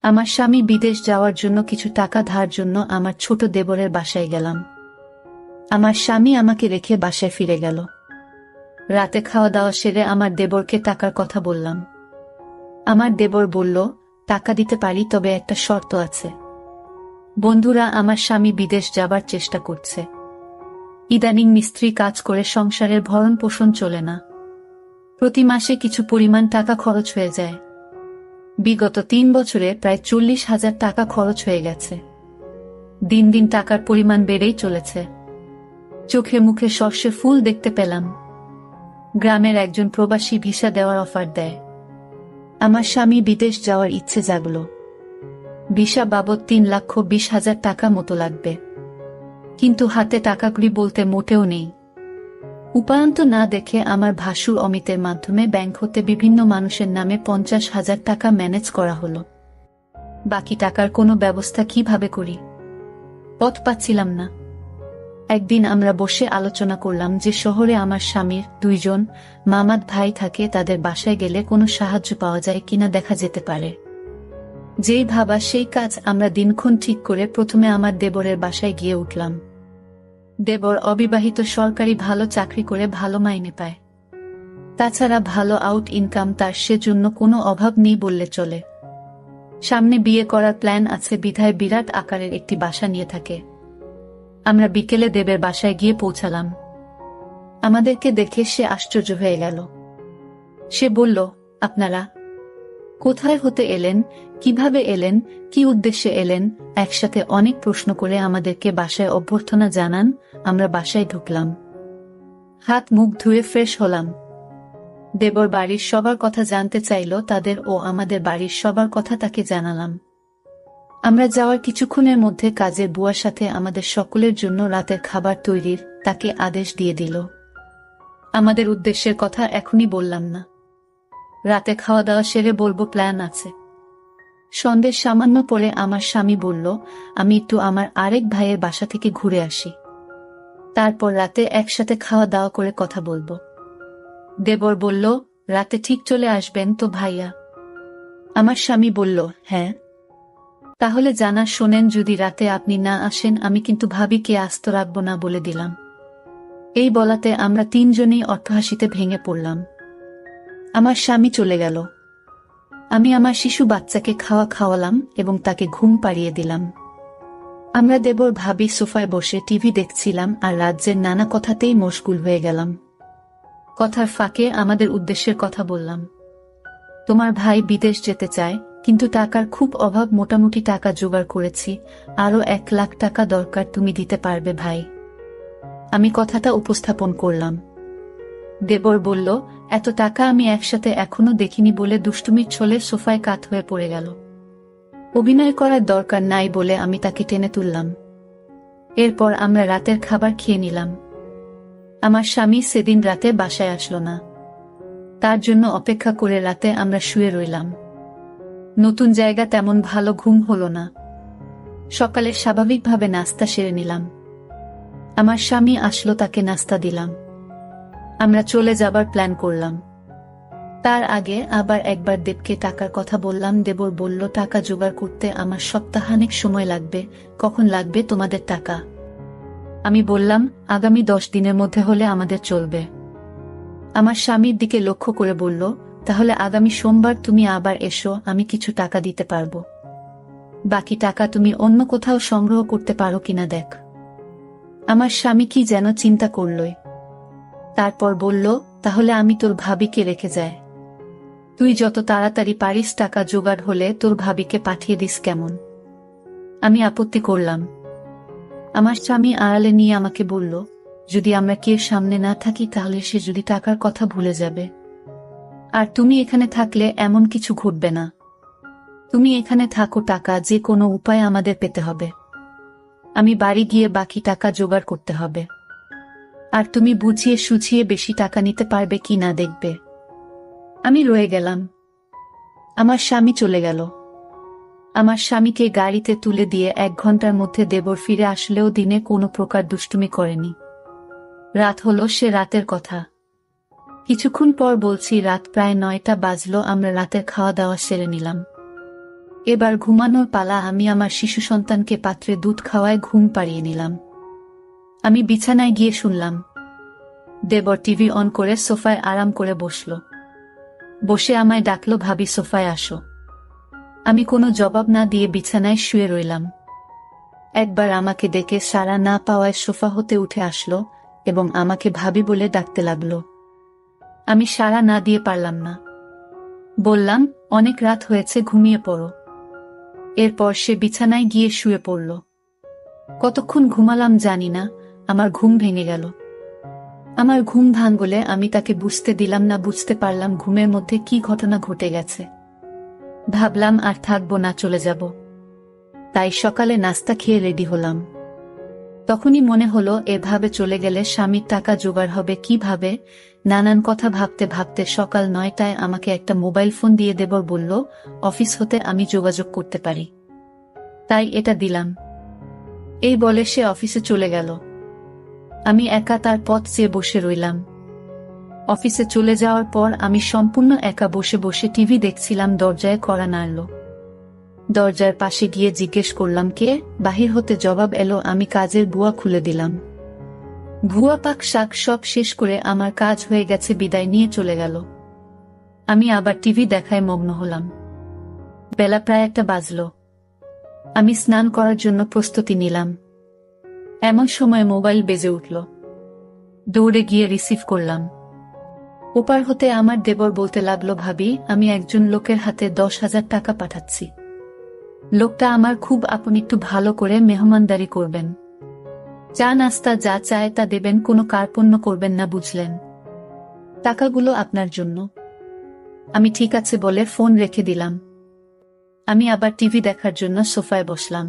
আমার স্বামী বিদেশ যাওয়ার জন্য কিছু টাকা ধার জন্য আমার ছোট দেবরের বাসায় গেলাম। আমার স্বামী আমাকে রেখে বাসায় ফিরে গেল। রাতে খাওয়া দাওয়া সেরে আমার দেবরকে টাকার কথা বললাম। আমার দেবর বলল, টাকা দিতে পারি, তবে একটা শর্ত আছে। বন্ধুরা, আমার স্বামী বিদেশ যাবার চেষ্টা করছে। ইদানিং মিস্ত্রি কাজ করে সংসারের ভরণ পোষণ চলে না। প্রতি মাসে কিছু পরিমাণ টাকা খরচ হয়ে যায়। বিগত 3 বছরে প্রায় 40,000 টাকা খরচ হয়ে গেছে। দিন দিন টাকার পরিমাণ বেড়েই চলেছে। চোখে মুখে সর্ষে ফুল দেখতে পেলাম। গ্রামের একজন প্রবাসী ভিসা দেওয়ার অফার দেয়। আমার স্বামী বিদেশ যাওয়ার ইচ্ছে জাগল। ভিসা বাবদ 3,20,000 টাকা মতো লাগবে, কিন্তু হাতে টাকাগুলি বলতে মোটেও নেই। উপায়ন্ত না দেখে আমার ভাসুর অমিতের মাধ্যমে ব্যাংক হতে বিভিন্ন মানুষের নামে 50,000 টাকা ম্যানেজ করা হলো। বাকি টাকার কোনো ব্যবস্থা কিভাবে করি, পথ পাচ্ছিলাম না। একদিন আমরা বসে আলোচনা করলাম যে শহরে আমার স্বামীর 2 জন মামাত ভাই থাকে, তাদের বাসায় গেলে কোনো সাহায্য পাওয়া যায় কিনা দেখা যেতে পারে। যেই ভাবা সেই কাজ। আমরা দিনক্ষণ ঠিক করে প্রথমে আমার দেবরের বাসায় গিয়ে উঠলাম। দেবর অবিবাহিত, সরকারি ভালো চাকরি করে ভালো মাইনে পায়। তাছাড়া ভালো আউট ইনকাম তার, সেজন্য কোনো অভাব নেই বললে চলে। সামনে বিয়ে করার প্ল্যান আছে বিধায় বিরাট আকারের একটি বাসা নিয়ে থাকে। আমরা বিকেলে দেবের বাসায় গিয়ে পৌঁছালাম। আমাদেরকে দেখে সে আশ্চর্য হয়ে গেল। সে বলল, আপনারা কোথায় হতে এলেন, কিভাবে এলেন, কি উদ্দেশ্যে এলেন? একসাথে অনেক প্রশ্ন করে আমাদেরকে বাসায় অভ্যর্থনা জানান। আমরা বাসায় ঢুকলাম, হাত মুখ ধুয়ে ফ্রেশ হলাম। দেবর বাড়ির সবার কথা জানতে চাইল, তাদের ও আমাদের বাড়ির সবার কথা তাকে জানালাম। আমরা যাওয়ার কিছুক্ষণের মধ্যে কাজের বুয়ার সাথে আমাদের সকলের জন্য রাতের খাবার তৈরির তাকে আদেশ দিয়ে দিল। আমাদের উদ্দেশ্যের কথা এখনই বললাম না, রাতে খাওয়া দাওয়া সেরে বলবো, প্ল্যান আছে। সন্ধ্যের সামান্য পরে আমার স্বামী বলল, আমি একটু আমার আরেক ভাইয়ের বাসা থেকে ঘুরে আসি, তারপর রাতে একসাথে খাওয়া দাওয়া করে কথা বলবো। দেবর বলল, রাতে ঠিক চলে আসবেন তো ভাইয়া? আমার স্বামী বলল, হ্যাঁ। তাহলে জানা শোনেন, যদি রাতে আপনি না আসেন আমি কিন্তু ভাবিকে আস্ত রাখবো না বলে দিলাম। এই বলাতে আমরা 3 জনেই অট্টহাসিতে ভেঙে পড়লাম। আমার স্বামী চলে গেল। আমি আমার শিশু বাচ্চাকে খাওয়ালাম এবং তাকে ঘুম পাড়িয়ে দিলাম। আমরা দেবর ভাবি সোফায় বসে টিভি দেখছিলাম আর রাজ্যের নানা কথাতেই মশগুল হয়ে গেলাম। কথার ফাঁকে আমাদের উদ্দেশ্যের কথা বললাম। তোমার ভাই বিদেশ যেতে চায়, কিন্তু টাকার খুব অভাব, মোটামুটি টাকা জোগাড় করেছি, আরো 1 লাখ টাকা দরকার, তুমি দিতে পারবে ভাই? আমি কথাটা উপস্থাপন করলাম। দেবর বলল, এত টাকা আমি একসাথে এখনো দেখিনি বলে দুষ্টুমির ছলে সোফায় কাত হয়ে পড়ে গেল। অভিনয় করার দরকার নাই বলে আমি তাকে টেনে তুললাম। এরপর আমরা রাতের খাবার খেয়ে নিলাম। আমার স্বামী সেদিন রাতে বাসায় আসলো না। তার জন্য অপেক্ষা করে রাতে আমরা শুয়ে রইলাম। নতুন জায়গা, তেমন ভালো ঘুম হলো না। সকালে স্বাভাবিকভাবে নাস্তা সেরে নিলাম। আমার স্বামী আসলো, তাকে নাস্তা দিলাম। আমরা চলে যাবার প্ল্যান করলাম। তার আগে আবার একবার দেবকে টাকার কথা বললাম। দেবর বলল, টাকা জোগাড় করতে আমার সপ্তাহানেক সময় লাগবে। কখন লাগবে তোমাদের টাকা? আমি বললাম, আগামী 10 দিনের মধ্যে হলে আমাদের চলবে। আমার স্বামীর দিকে লক্ষ্য করে বলল, তাহলে আগামী সোমবার তুমি আবার এসো, আমি কিছু টাকা দিতে পারবো। বাকি টাকা তুমি অন্য কোথাও সংগ্রহ করতে পারো কিনা দেখ। আমার স্বামী কি যেন চিন্তা করলই, তারপর বলল, তাহলে আমি তোর ভাবিকে রেখে যাই। তুই যত তাড়াতাড়ি পারিস টাকা জোগাড় হলে তোর ভাবিকে পাঠিয়ে দিস, কেমন? আমি আপত্তি করলাম। আমার স্বামী আড়ালে নিয়ে আমাকে বলল, যদি আমরা কেউ সামনে না থাকি তাহলে সে যদি টাকার কথা ভুলে যাবে। আর তুমি এখানে থাকলে এমন কিছু ঘটবে না। তুমি এখানে থাকো, টাকা যে কোনো উপায় আমাদের পেতে হবে। আমি বাড়ি গিয়ে বাকি টাকা জোগাড় করতে হবে। আর তুমি বুঝিয়ে সুঝিয়ে বেশি টাকা নিতে পারবে কি না দেখবে। আমি রয়ে গেলাম। আমার স্বামী চলে গেল। আমার স্বামীকে গাড়িতে তুলে দিয়ে 1 ঘন্টার মধ্যে দেবর ফিরে আসলেও দিনে কোনো প্রকার দুষ্টুমি করেনি। রাত হলো, সে রাতের কথা। কিছুক্ষণ পর বলছি, রাত প্রায় 9টা বাজলো। আমরা রাতের খাওয়া দাওয়া সেরে নিলাম। এবার ঘুমানোর পালা। আমি আমার শিশু সন্তানকে পাত্রে দুধ খাওয়ায় ঘুম পাড়িয়ে নিলাম। আমি বিছানায় গিয়ে শুনলাম দেবর টিভি অন করে সোফায় আরাম করে বসল। বসে আমায় ডাকল, ভাবি সোফায় আসো। আমি কোনো জবাব না দিয়ে বিছানায় শুয়ে রইলাম। একবার আমাকে ডেকে সাড়া না পাওয়ায় সোফা হতে উঠে আসলো এবং আমাকে ভাবি বলে ডাকতে লাগল। আমি সাড়া না দিয়ে পারলাম না। বললাম, অনেক রাত হয়েছে, ঘুমিয়ে পড়ো। এরপর সে বিছানায় গিয়ে শুয়ে পড়ল। কতক্ষণ ঘুমালাম জানি না, আমার ঘুম ভেঙে গেল। আমার ঘুম ভাঙলে আমি তাকে বুঝতে দিলাম না। বুঝতে পারলাম ঘুমের মধ্যে কি ঘটনা ঘটে গেছে। ভাবলাম আর থাকবো না, চলে যাব। তাই সকালে নাস্তা খেয়ে রেডি হলাম। তখনই মনে হলো এভাবে চলে গেলে স্বামীর টাকা জোগাড় হবে কিভাবে। নানান কথা ভাবতে ভাবতে সকাল 9টায় আমাকে একটা মোবাইল ফোন দিয়ে দেবর বলল অফিস হতে আমি যোগাযোগ করতে পারি। তাই এটা দিলাম। এই বলে সে অফিসে চলে গেল। আমি একা তার পথ চেয়ে বসে রইলাম। অফিসে চলে যাওয়ার পর আমি সম্পূর্ণ একা বসে বসে টিভি দেখছিলাম। দরজায় কড়া নাড়ল। দরজার পাশে গিয়ে জিজ্ঞেস করলাম কে। বাহির হতে জবাব এলো, আমি কাজের বুয়া খুলে দিলাম। ভুয়া পাক শাক সব শেষ করে আমার কাজ হয়ে গেছে বিদায় নিয়ে চলে গেল। আমি আবার টিভি দেখায় মগ্ন হলাম। বেলা প্রায় 1টা বাজল। আমি স্নান করার জন্য প্রস্তুতি নিলাম। এমন সময় মোবাইল বেজে উঠল। দৌড়ে গিয়ে রিসিভ করলাম। ওপার হতে আমার দেবর বলতে লাগলো, ভাবি আমি একজন লোকের হাতে 10,000 টাকা পাঠাচ্ছি। লোকটা আমার খুব আপন, একটু ভালো করে মেহমানদারি করবেন। চা নাস্তা যা চায় তা দেবেন, কোনো কার্পণ্য করবেন না, বুঝলেন? টাকাগুলো আপনার জন্য। আমি ঠিক আছে বলে ফোন রেখে দিলাম। আমি আবার টিভি দেখার জন্য সোফায় বসলাম।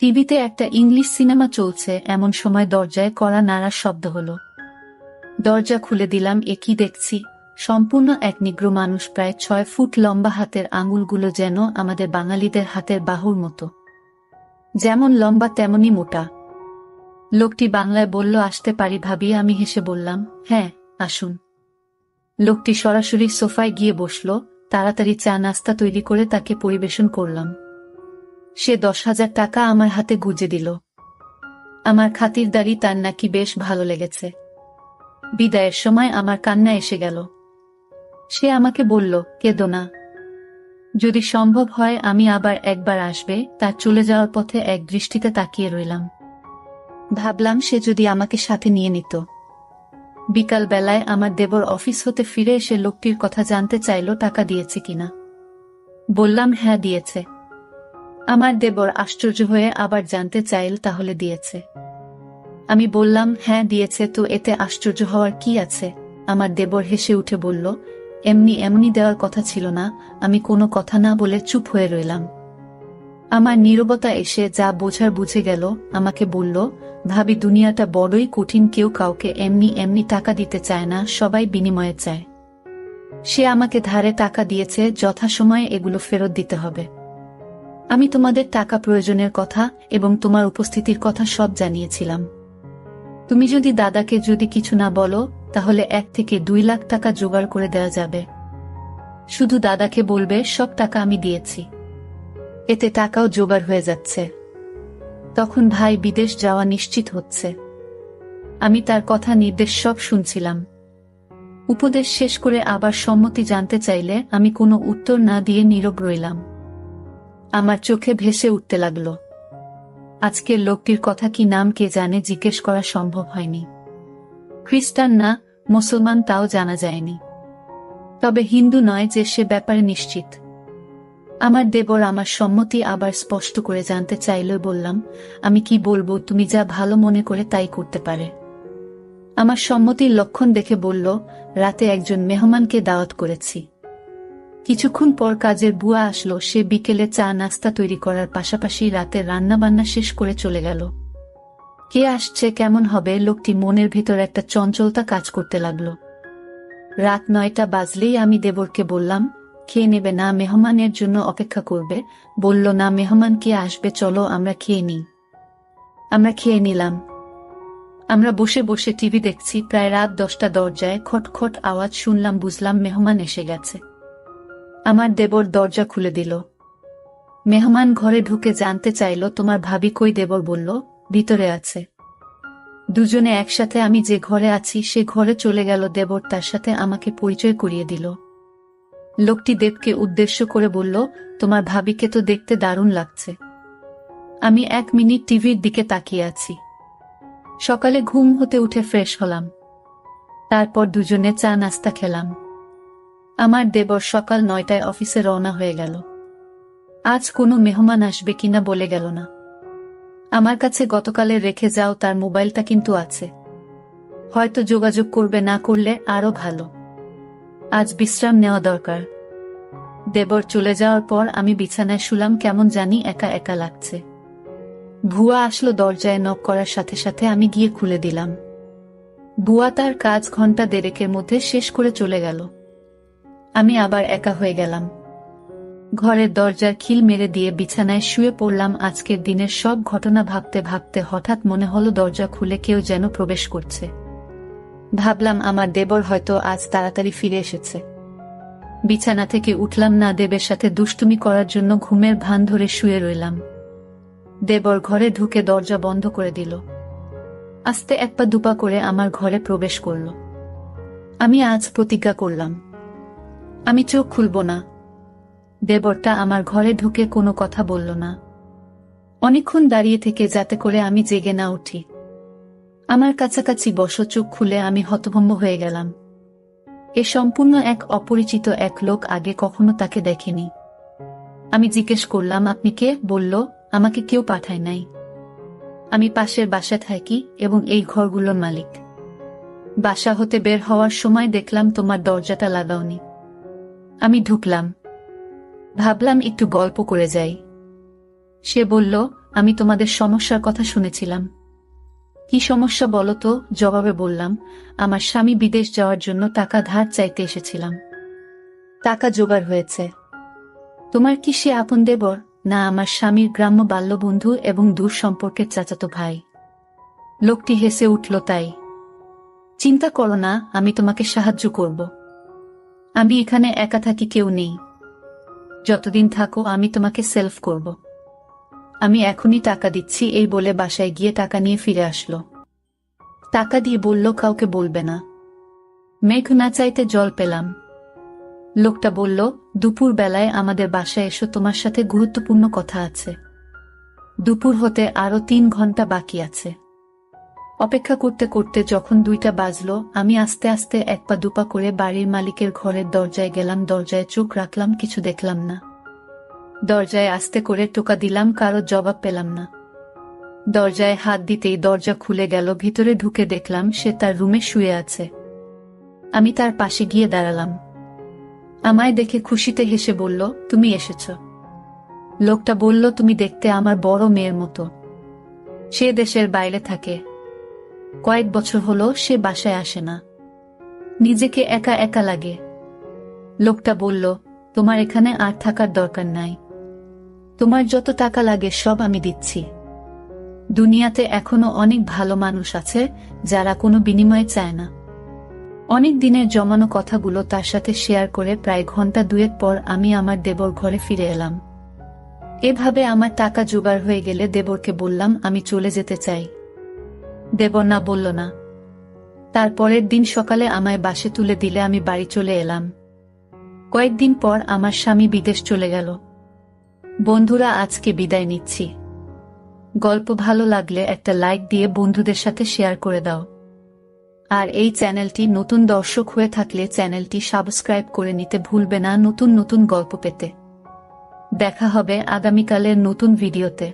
টিভিতে একটা ইংলিশ সিনেমা চলছে। এমন সময় দরজায় কড়া নাড়ার শব্দ হলো। দরজা খুলে দিলাম। এ কি দেখছি! সম্পূর্ণ এক নিগ্রো মানুষ, প্রায় 6 ফুট লম্বা। হাতের আঙুলগুলো যেন আমাদের বাঙালিদের হাতের বাহুর মতো, যেমন লম্বা তেমনি মোটা। লোকটি বাংলায় বলল, আসতে পারি ভাবি? আমি হেসে বললাম, হ্যাঁ আসুন। লোকটি সরাসরি সোফায় গিয়ে বসল। তাড়াতাড়ি চা নাস্তা তৈরি করে তাকে পরিবেশন করলাম। সে 10,000 টাকা আমার হাতে গুজে দিল। আমার খাতিরদারি তার নাকি বেশ ভালো লেগেছে। বিদায়ের সময় আমার কান্না এসে গেল। সে আমাকে বলল, কেঁদো না। যদি সম্ভব হয় আমি আবার একবার আসবে। তার চলে যাওয়ার পথে এক দৃষ্টিতে তাকিয়ে রইলাম। ভাবলাম সে যদি আমাকে সাথে নিয়ে নিত। বিকাল বেলায় আমার দেবর অফিস হতে ফিরে এসে লোকটির কথা জানতে চাইল, টাকা দিয়েছে কিনা। বললাম হ্যাঁ দিয়েছে। আমার দেবর আশ্চর্য হয়ে আবার জানতে চাইল, তাহলে দিয়েছে? আমি বললাম হ্যাঁ দিয়েছে। তো এতে আশ্চর্য হওয়ার কি আছে? আমার দেবর হেসে উঠে বলল, এমনি দেওয়ার কথা ছিল না। আমি কোনো কথা না বলে চুপ হয়ে রইলাম। আমার নীরবতা এসে যা বোঝার বুঝে গেল। আমাকে বলল, ভাবি দুনিয়াটা বড়ই কঠিন। কেউ কাউকে এমনি টাকা দিতে চায় না, সবাই বিনিময়ে চায়। সে আমাকে ধারে টাকা দিয়েছে, যথাসময়ে এগুলো ফেরত দিতে হবে। আমি তোমাদের টাকা প্রয়োজনের কথা এবং তোমার উপস্থিতির কথা সব জানিয়েছিলাম। তুমি যদি দাদাকে যদি কিছু না বলো তাহলে 1 থেকে 2 লাখ টাকা জোগাড় করে দেওয়া যাবে। শুধু দাদাকে বলবে সব টাকা আমি দিয়েছি। এতে টাকাও জোগাড় হয়ে যাচ্ছে। তখন ভাই বিদেশ যাওয়া নিশ্চিত হচ্ছে। আমি তার কথা নির্দেশ সব শুনছিলাম। উপদেশ শেষ করে আবার সম্মতি জানতে চাইলে আমি কোনো উত্তর না দিয়ে নীরব রইলাম। আমার চোখে ভেসে উঠতে লাগলো। আজকের লোকটির কথা কি নাম কে জানে, জিজ্ঞেস করা সম্ভব হয়নি। খ্রিস্টান না মুসলমান তাও জানা যায়নি। তবে হিন্দু নয় যে সে ব্যাপারে নিশ্চিত। আমার দেবর আমার সম্মতি আবার স্পষ্ট করে জানতে চাইল। বললাম, আমি কি বলবো, তুমি যা ভালো মনে করে তাই করতে পারে। আমার সম্মতির লক্ষণ দেখে বলল, রাতে একজন মেহমানকে দাওয়াত করেছি। কিছুক্ষণ পর কাজের বুয়া আসলো। সে বিকেলে চা নাস্তা তৈরি করার পাশাপাশি রাতের রান্নাবান্না শেষ করে চলে গেল। কে আসছে, কেমন হবে, লোকটি মনের ভেতর একটা চঞ্চলতা কাজ করতে লাগলো। রাত 9টা বাজলেই আমি দেবরকে বললাম, খেয়ে নেবে না, মেহমানের জন্য অপেক্ষা করবে? বলল, না, মেহমান কে আসবে, চলো আমরা খেয়ে নিই। আমরা খেয়ে নিলাম। আমরা বসে বসে টিভি দেখছি। প্রায় রাত 10টা। দরজায় খটখট আওয়াজ শুনলাম। বুঝলাম মেহমান এসে গেছে। আমার দেবর দরজা খুলে দিল। মেহমান ঘরে ঢুকে জানতে চাইল তোমার ভাবি কই। দেবর বলল ভিতরে আছে। দুজনে একসাথে আমি যে ঘরে আছি সে ঘরে চলে গেল। দেবর তার সাথে আমাকে পরিচয় করিয়ে দিল। লোকটি দেবকে উদ্দেশ্য করে বলল, তোমার ভাবিকে তো দেখতে দারুণ লাগছে। আমি 1 মিনিট টিভির দিকে তাকিয়ে আছি। সকালে ঘুম হতে উঠে ফ্রেশ হলাম। তারপর দুজনে চা নাস্তা খেলাম। আমার দেবর সকাল 9টায় অফিসে রওনা হয়ে গেল। আজ কোনো মেহমান আসবে কিনা বলে গেল না। আমার কাছে গতকালে রেখে যাও তার মোবাইলটা কিন্তু আছে। হয়তো যোগাযোগ করবে, না করলে আরো ভালো। আজ বিশ্রাম নেওয়া দরকার। দেবর চলে যাওয়ার পর আমি বিছানায় শুলাম। কেমন জানি একা একা লাগছে। ভুয়া আসলো দরজায় নক করার সাথে সাথে আমি গিয়ে খুলে দিলাম। বুয়া তার কাজ ঘন্টা দেড়েকের মধ্যে শেষ করে চলে গেল। আমি আবার একা হয়ে গেলাম। ঘরের দরজার খিল মেরে দিয়ে বিছানায় শুয়ে পড়লাম। আজকের দিনের সব ঘটনা ভাবতে ভাবতে হঠাৎ মনে হলো দরজা খুলে কেউ যেন প্রবেশ করছে। ভাবলাম আমার দেবর হয়তো আজ তাড়াতাড়ি ফিরে এসেছে। বিছানা থেকে উঠলাম না। দেবের সাথে দুষ্টুমি করার জন্য ঘুমের ভান ধরে শুয়ে রইলাম। দেবর ঘরে ঢুকে দরজা বন্ধ করে দিল। আস্তে 1 পা 2 পা করে আমার ঘরে প্রবেশ করল। আমি আজ প্রতিজ্ঞা করলাম, আমি চোখ খুলব না। দেবরটা আমার ঘরে ঢুকে কোনো কথা বলল না। অনেকক্ষণ দাঁড়িয়ে থেকে যাতে করে আমি জেগে না উঠি। আমার কাছাকাছি বসো। চোখ খুলে আমি হতভম্ব হয়ে গেলাম। এ সম্পূর্ণ এক অপরিচিত এক লোক। আগে কখনো তাকে দেখিনি। আমি জিজ্ঞেস করলাম, আপনি কে? বলল, আমাকে কেউ পাঠায় নাই। আমি পাশের বাসা থাকি এবং এই ঘরগুলোর মালিক। বাসা হতে বের হওয়ার সময় দেখলাম তোমার দরজাটা লাগাওনি। আমি ঢুকলাম। ভাবলাম একটু গল্প করে যাই। সে বলল, আমি তোমাদের সমস্যার কথা শুনেছিলাম। কি সমস্যা বলো তো? জবাবে বললাম, আমার স্বামী বিদেশ যাওয়ার জন্য টাকা ধার চাইতে এসেছিলাম। টাকা জোগাড় হয়েছে। তোমার কি সে আপন দেবর? না, আমার স্বামীর গ্রাম্য বাল্যবন্ধু এবং দূর সম্পর্কের চাচাতো ভাই। লোকটি হেসে উঠল। তাই? চিন্তা করো না, আমি তোমাকে সাহায্য করব। আমি এখানে একা থাকি, কেউ নেই। যতদিন থাকো আমি তোমাকে সেলফ করব। আমি এখনই টাকা দিচ্ছি। এই বলে বাসায় গিয়ে টাকা নিয়ে ফিরে আসলো। টাকা দিয়ে বলল, কাউকে বলবে না। মেঘ না চাইতে জল পেলাম। লোকটা বলল, দুপুর বেলায় আমাদের বাসায় এসো, তোমার সাথে গুরুত্বপূর্ণ কথা আছে। দুপুর হতে আরো 3 ঘন্টা বাকি আছে। অপেক্ষা করতে করতে যখন 2টা বাজলো, আমি আস্তে আস্তে 1 পা 2 পা করে বাড়ির মালিকের ঘরের দরজায় গেলাম। দরজায় চোখ রাখলাম, কিছু দেখলাম না। দরজায় আস্তে করে টোকা দিলাম, কারো জবাব পেলাম না। দরজায় হাত দিতেই দরজা খুলে গেল। ভিতরে ঢুকে দেখলাম সে তার রুমে শুয়ে আছে। আমি তার পাশে গিয়ে দাঁড়ালাম। আমায় দেখে খুশিতে হেসে বলল, তুমি এসেছ। লোকটা বলল, তুমি দেখতে আমার বড় মেয়ের মতো। সে দেশের বাইরে থাকে। কয়েক বছর হলো সে বাসায় আসে না। নিজেকে একা একা লাগে। লোকটা বলল, তোমার এখানে আর থাকার দরকার নাই। তোমার যত টাকা লাগে সব আমি দিচ্ছি। দুনিয়াতে এখনো অনেক ভালো মানুষ আছে যারা কোনো বিনিময় চায় না। অনেক দিনের জমানো কথাগুলো তার সাথে শেয়ার করে প্রায় ঘন্টা 2 পর আমি আমার দেবর ঘরে ফিরে এলাম। এভাবে আমার টাকা জোগাড় হয়ে গেলে দেবরকে বললাম, আমি চলে যেতে চাই। দেবর না বলল না। তারপরের দিন সকালে আমায় বাসে তুলে দিলে আমি বাড়ি চলে এলাম। কয়েকদিন পর আমার স্বামী বিদেশ চলে গেল। বন্ধুরা, আজকে বিদায় নিচ্ছি। গল্প ভালো লাগলে একটা লাইক দিয়ে বন্ধুদের সাথে শেয়ার করে দাও। আর এই চ্যানেলটি নতুন দর্শক হয়ে থাকলে চ্যানেলটি সাবস্ক্রাইব করে নিতে ভুলবে না নতুন নতুন গল্প পেতে। দেখা হবে আগামীকালের নতুন ভিডিওতে।